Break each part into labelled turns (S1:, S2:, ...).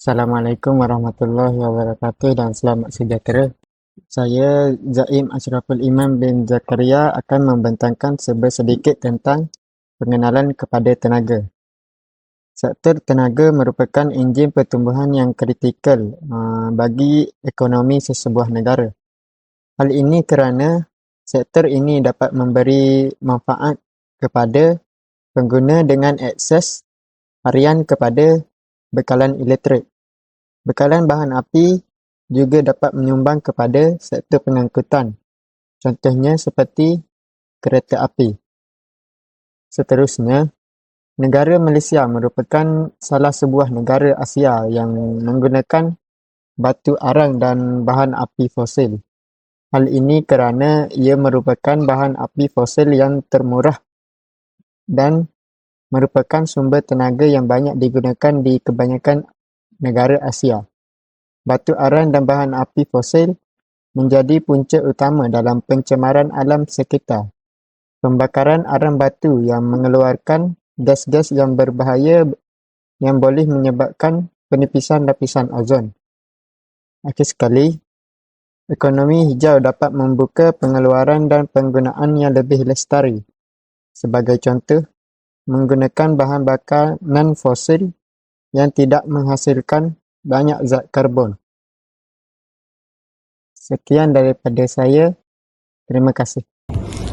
S1: Assalamualaikum warahmatullahi wabarakatuh dan selamat sejahtera. Saya Zaim Ashraful Iman bin Zakaria akan membentangkan sedikit tentang pengenalan kepada tenaga. Sektor tenaga merupakan enjin pertumbuhan yang kritikal bagi ekonomi sesebuah negara. Hal ini kerana sektor ini dapat memberi manfaat kepada pengguna dengan akses harian kepada bekalan elektrik. Bekalan bahan api juga dapat menyumbang kepada sektor pengangkutan, contohnya seperti kereta api. Seterusnya, negara Malaysia merupakan salah sebuah negara Asia yang menggunakan batu arang dan bahan api fosil. Hal ini kerana ia merupakan bahan api fosil yang termurah dan merupakan sumber tenaga yang banyak digunakan di kebanyakan negara Asia. Batu arang dan bahan api fosil menjadi punca utama dalam pencemaran alam sekitar. Pembakaran arang batu yang mengeluarkan gas-gas yang berbahaya yang boleh menyebabkan penipisan lapisan ozon. Akhir sekali, ekonomi hijau dapat membuka pengeluaran dan penggunaan yang lebih lestari. Sebagai contoh, menggunakan bahan bakar non-fosil yang tidak menghasilkan banyak zat karbon. Sekian daripada saya. Terima kasih.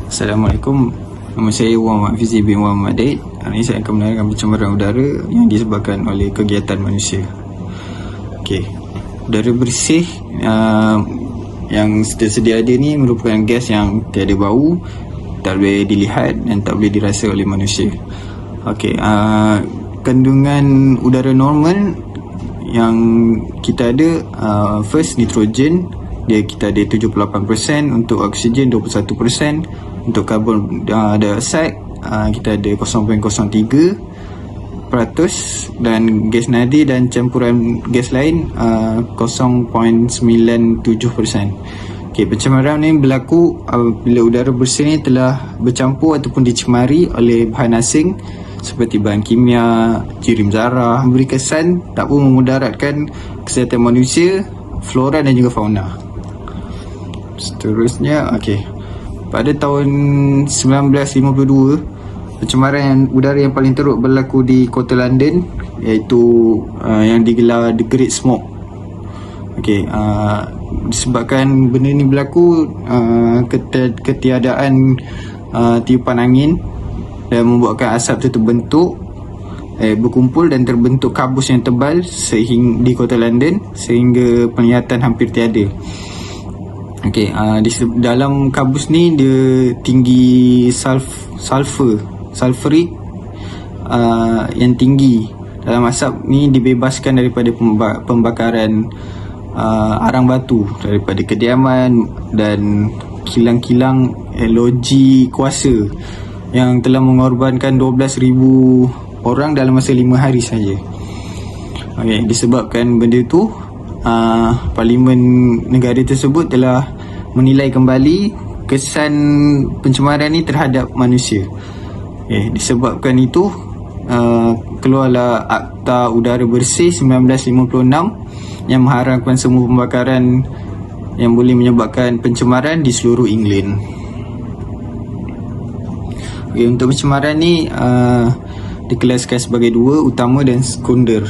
S2: Assalamualaikum. Nama saya Muhammad Fizi bin Muhammad Daid. Hari ini saya akan menerangkan pencemaran udara yang disebabkan oleh kegiatan manusia. Okey. Udara bersih yang sedia ada ni merupakan gas yang tiada bau, tak boleh dilihat dan tak boleh dirasa oleh manusia. Okey, kandungan udara normal yang kita ada, first nitrogen, kita ada 78%, untuk oksigen 21%, untuk karbon dioksida kita ada 0.03%, dan gas nadi dan campuran gas lain 0.97%. Okey, pencemaran ni berlaku bila udara bersih ni telah bercampur ataupun dicemari oleh bahan asing seperti bahan kimia, jirim zarah, memberi kesan tak pun memudaratkan kesihatan manusia, flora dan juga fauna. Seterusnya, okey. Pada tahun 1952, pencemaran udara yang paling teruk berlaku di kota London, iaitu yang digelar The Great Smoke. Okey, disebabkan benda ni berlaku, ketiadaan tiupan angin dan membuatkan asap itu terbentuk, berkumpul dan terbentuk kabus yang tebal sehingga di kota London, sehingga penglihatan hampir tiada. Okey, di dalam kabus ni dia tinggi sulfurik yang tinggi. Dalam asap ni dibebaskan daripada pembakaran arang batu daripada kediaman dan kilang-kilang loji kuasa yang telah mengorbankan 12,000 orang dalam masa 5 hari saja. Okay, disebabkan benda tu, Parlimen negara tersebut telah menilai kembali kesan pencemaran ni terhadap manusia. Okay, disebabkan itu, keluarlah Akta Udara Bersih 1956 yang mengharamkan semua pembakaran yang boleh menyebabkan pencemaran di seluruh England. Okay, untuk pencemaran ni dikelaskan sebagai dua, utama dan sekunder,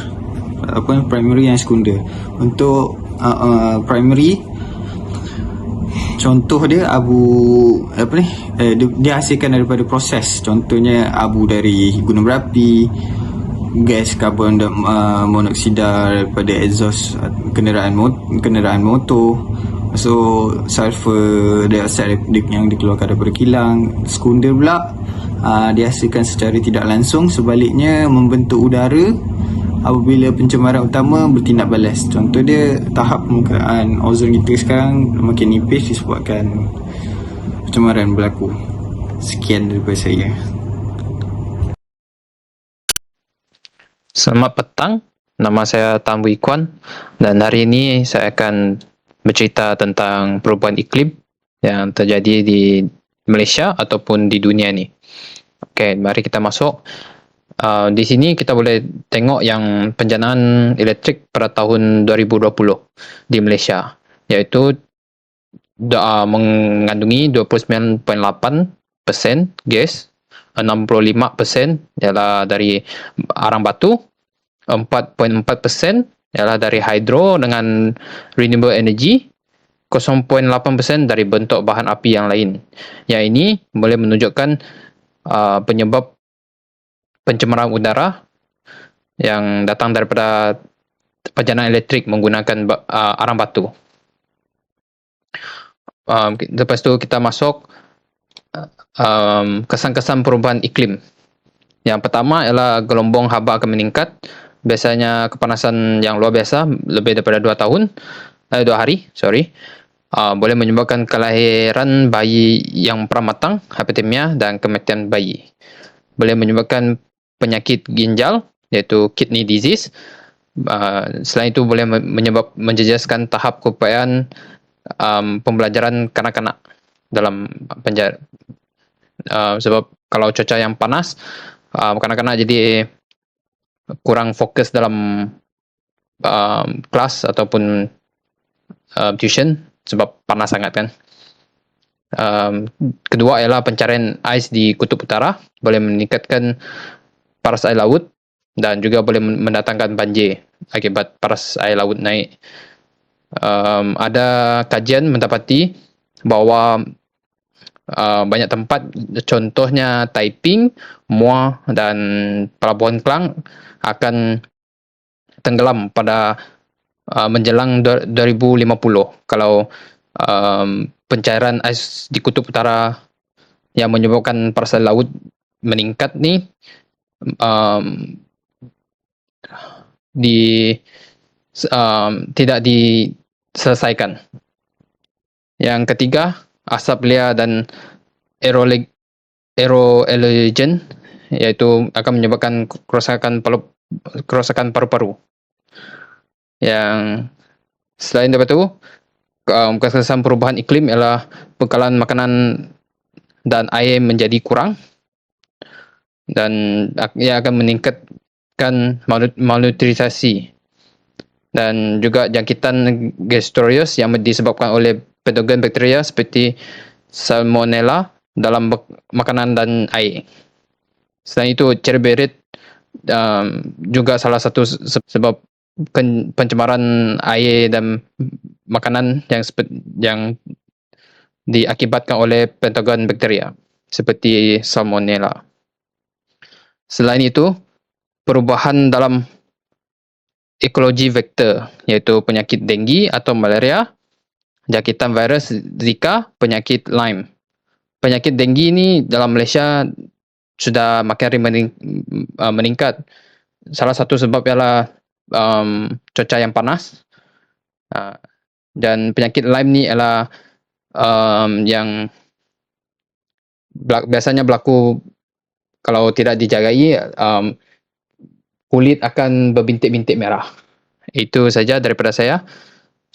S2: primary dan sekunder. Untuk primary, contoh dia dia hasilkan daripada proses, contohnya abu dari gunung berapi, gas karbon monoksida daripada exhaust kenderaan motor, so sulfur dioksida yang dikeluarkan daripada kilang. Sekunder pula dihasilkan secara tidak langsung, sebaliknya membentuk udara apabila pencemaran utama bertindak balas. Contoh dia, tahap permukaan ozon kita sekarang makin nipis disebabkan pencemaran berlaku. Sekian daripada saya.
S3: Selamat petang, nama saya Tan Wee Kuan dan hari ini saya akan bercerita tentang perubahan iklim yang terjadi di Malaysia ataupun di dunia ni. Okey, mari kita masuk. Di sini kita boleh tengok yang penjanaan elektrik pada tahun 2020 di Malaysia, iaitu mengandungi 29.8% gas, 65% ialah dari arang batu, 4.4% ialah dari hydro dengan renewable energy, 0.8% dari bentuk bahan api yang lain. Yang ini boleh menunjukkan penyebab pencemaran udara yang datang daripada penjanaan elektrik menggunakan arang batu. Lepas tu kita masuk kesan-kesan perubahan iklim. Yang pertama ialah gelombang haba akan meningkat. Biasanya kepanasan yang luar biasa lebih daripada 2 hari, boleh menyebabkan kelahiran bayi yang pramatang, hipotermia dan kematian bayi. Boleh menyebabkan penyakit ginjal iaitu kidney disease. Selain itu boleh menjejaskan tahap keupayaan pembelajaran kanak-kanak dalam penjara. Sebab kalau cuaca yang panas, kanak-kanak jadi kurang fokus dalam kelas ataupun tuition sebab panas sangat kan. Kedua ialah pencarian ais di Kutub Utara boleh meningkatkan paras air laut dan juga boleh mendatangkan banjir akibat paras air laut naik. Ada kajian mendapati bahawa banyak tempat, contohnya Taiping, Muar dan Pelabuhan Klang akan tenggelam pada menjelang 2050 kalau pencairan ais di Kutub Utara yang menyebabkan paras air laut meningkat ni tidak diselesaikan. Yang ketiga, asap liar dan aerogen iaitu akan menyebabkan kerosakan paru-paru. Yang selain daripada itu, kesan perubahan iklim ialah bekalan makanan dan air menjadi kurang dan ia akan meningkatkan malnutrisi dan juga jangkitan gastroenteritis yang disebabkan oleh patogen bakteria seperti salmonella dalam makanan dan air. Selain itu, cherry juga salah satu sebab pencemaran air dan makanan yang diakibatkan oleh patogen bakteria seperti salmonella. Selain itu, perubahan dalam ekologi vektor iaitu penyakit denggi atau malaria, jangkitan virus Zika, penyakit Lyme. Penyakit denggi ini dalam Malaysia sudah makin hari meningkat. Salah satu sebab ialah cuaca yang panas. Dan penyakit Lyme ni ialah yang biasanya berlaku kalau tidak dijagai, kulit akan berbintik-bintik merah. Itu saja daripada saya.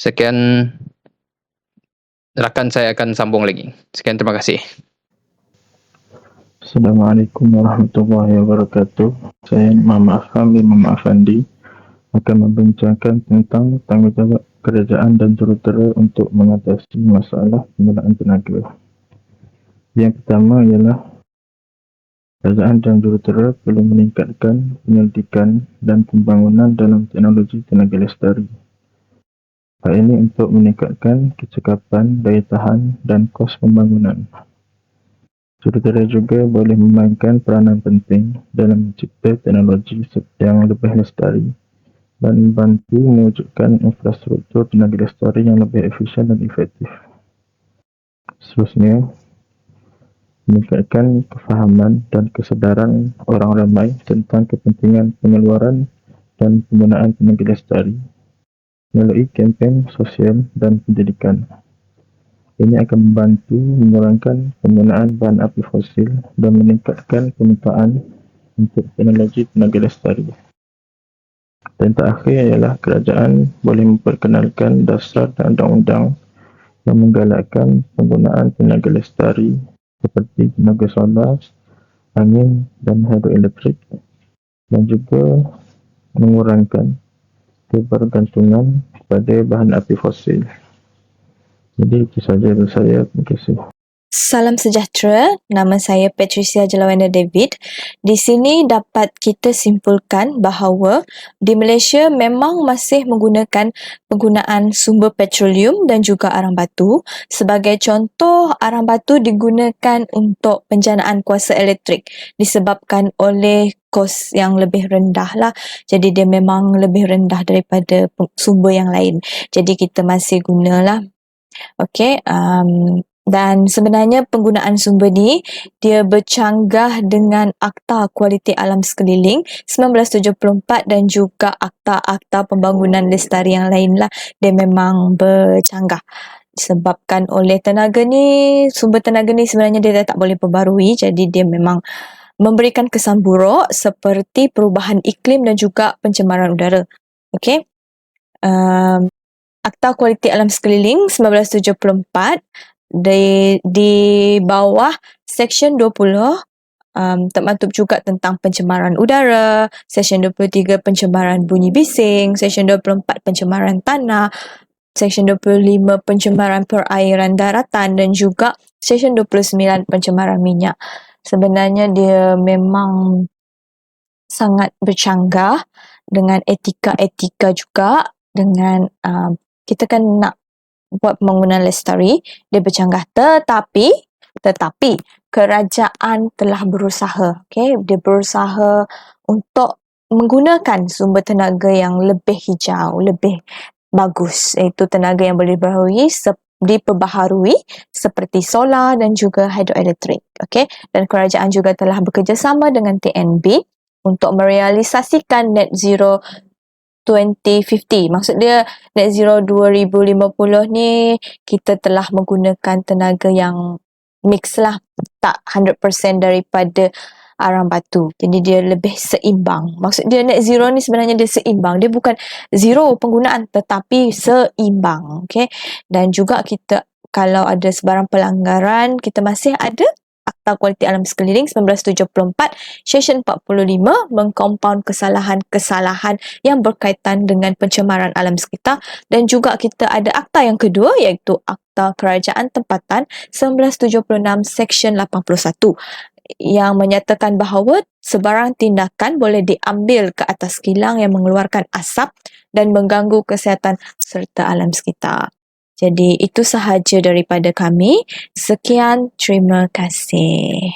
S3: Sekian, rakan saya akan sambung lagi. Sekian, terima kasih.
S4: Assalamualaikum warahmatullahi wabarakatuh. Saya Muhammad Afandi akan membincangkan tentang tanggungjawab kerajaan dan jurutera untuk mengatasi masalah penggunaan tenaga. Yang pertama ialah kerajaan dan jurutera perlu meningkatkan penyelidikan dan pembangunan dalam teknologi tenaga lestari. Hal ini untuk meningkatkan kecekapan, daya tahan dan kos pembangunan. Jurutera juga boleh memainkan peranan penting dalam mencipta teknologi yang lebih lestari dan membantu mewujudkan infrastruktur tenaga lestari yang lebih efisien dan efektif. Seterusnya, meningkatkan kefahaman dan kesedaran orang ramai tentang kepentingan pengeluaran dan penggunaan tenaga lestari melalui kempen sosial dan pendidikan. Ini akan membantu mengurangkan penggunaan bahan api fosil dan meningkatkan permintaan untuk teknologi tenaga lestari. Dan terakhir ialah kerajaan boleh memperkenalkan dasar dan undang-undang yang menggalakkan penggunaan tenaga lestari seperti tenaga solar, angin dan hidroelektrik dan juga mengurangkan kebergantungan pada bahan api fosil. Jadi itu saja dari saya. Terima kasih.
S5: Salam sejahtera, nama saya Patricia Jelawanda David. Di sini dapat kita simpulkan bahawa di Malaysia memang masih menggunakan penggunaan sumber petroleum dan juga arang batu. Sebagai contoh, arang batu digunakan untuk penjanaan kuasa elektrik disebabkan oleh kos yang lebih rendah lah. Jadi dia memang lebih rendah daripada sumber yang lain. Jadi kita masih gunalah. Okey, dan sebenarnya penggunaan sumber ni dia bercanggah dengan Akta Kualiti Alam Sekeliling 1974 dan juga akta-akta pembangunan lestari yang lain lah. Dia memang bercanggah disebabkan oleh tenaga ni, sumber tenaga ni sebenarnya dia tak boleh perbarui, jadi dia memang memberikan kesan buruk seperti perubahan iklim dan juga pencemaran udara. Okey. Akta Kualiti Alam Sekeliling 1974 di bawah Seksyen 20 termaktub juga tentang pencemaran udara, Seksyen 23 pencemaran bunyi bising, Seksyen 24 pencemaran tanah, Seksyen 25 pencemaran perairan daratan dan juga Seksyen 29 pencemaran minyak. Sebenarnya dia memang sangat bercanggah dengan etika-etika juga dengan kita kan nak buat pembangunan lestari, dia bercanggah, tetapi kerajaan telah berusaha, dia berusaha untuk menggunakan sumber tenaga yang lebih hijau, lebih bagus, iaitu tenaga yang boleh diperbaharui seperti solar dan juga hidroelektrik. Dan kerajaan juga telah bekerjasama dengan TNB untuk merealisasikan net zero 2050. Maksud dia net zero 2050 ni kita telah menggunakan tenaga yang mix lah, tak 100% daripada arang batu. Jadi dia lebih seimbang. Maksud dia net zero ni sebenarnya dia seimbang. Dia bukan zero penggunaan tetapi seimbang. Dan juga kita kalau ada sebarang pelanggaran, kita masih ada Akta Kualiti Alam Sekeliling 1974 Seksyen 45 mengkompaun kesalahan-kesalahan yang berkaitan dengan pencemaran alam sekitar, dan juga kita ada akta yang kedua iaitu Akta Kerajaan Tempatan 1976 Seksyen 81 yang menyatakan bahawa sebarang tindakan boleh diambil ke atas kilang yang mengeluarkan asap dan mengganggu kesihatan serta alam sekitar. Jadi itu sahaja daripada kami. Sekian, terima kasih.